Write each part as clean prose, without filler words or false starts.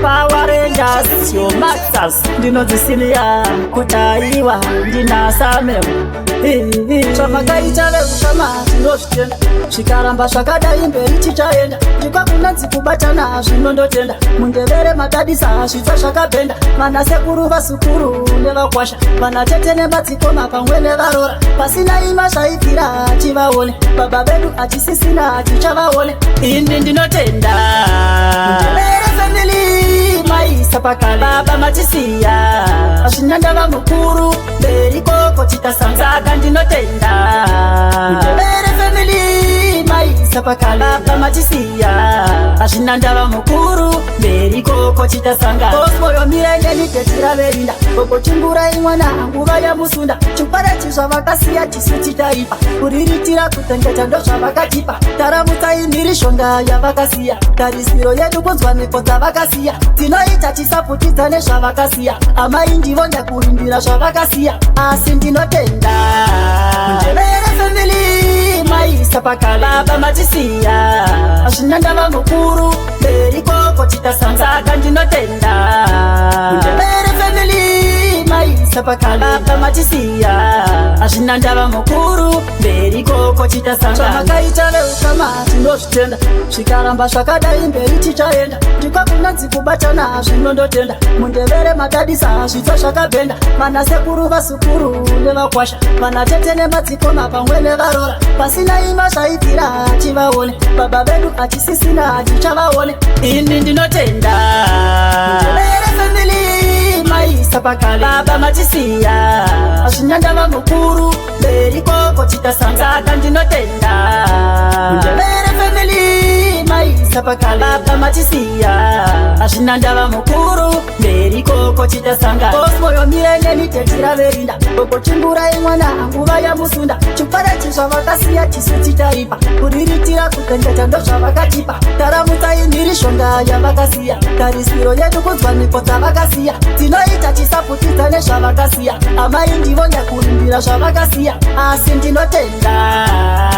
Power Rangers, yo Maxas, ndinodzisiniya kutaiwa ndinasamemo zvavakaita veutama tinozvitenda zvikaramba zvakadai mberi tichaenda ndikwakunanzi kubatana zvinondotenda mundevere madadisa zvitsva zvakabhenda vanasekuru vasukuru nevakwasha vanatete nemadzikoma pamwe nevarora pasina ima zvaibvira tivaone baba vedu achisisina tichavaone ini ndinotenda mundevere family maisa pakale baba matisiya azvina ndava mukuru mberi koko titasangaka ndinotenda mundevere family maisa pakale baba matisiya azvina ndava mukuru mberi koko titasangaka osmoyo mirengeni tetiraverinda gogo chimburai mwana nguva yamusunda chikwareti zvavakasiya tisu titaipa kuriritira kutengeta ndo zvavakatipa taramutsai mhirishonga yavakasiya tarisiro yedu kunzwa mhepo dzavakasiya tinoita tisaputidza nezvavakasiya amai ndivo ndakurumbira zvavakasiya asi ndinotenda mundevere family maisa pakale baba matisiya azvina ndava mukuru mberi koko titasangaka ndinotenda mundevere family maisa pakale baba matisiya azvina ndava mukuru mberi koko titasangaka zvavakaita veutama tinozvitenda zvikaramba zvakadai mberi tichaenda ndikwakunanzi kubatana zvinondotenda mundevere madadisa zvitsva zvakabhenda vanasekuru vasukuru nevakwasha vanatete nemadzikoma pamwe nevarora pasina ima zvaibvira tivaone baba vedu achisisina tichavaone ini ndinotenda mundevere family maisa pakale baba matisiya azvina ndava mukuru mberi koko titasangaka ndinotenda mundevere family maisa pakale baba matisiya azvina ndava mukuru mberi koko titasangaka osmoyo mirengeni tetiraverinda gogo chimburai mwana nguva yamusunda chikwareti zvavakasiya tisu titaipa kuriritira kutengeta ndo zvavakatipa taramutsai mhirishonga yavakasiya tarisiro yedu kunzwa mhepo dzavakasiya tinoita tisaputidza nezvavakasiya amai ndivo ndakurumbira zvavakasiya asi ndinotenda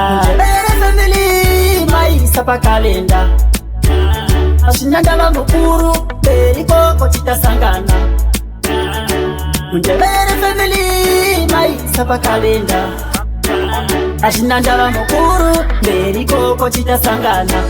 mundevere family maisa pakalenda azvina ndava mukuru mberi koko titasangana mundevere family maisa pakalenda azvina ndava mukuru mberi koko titasangana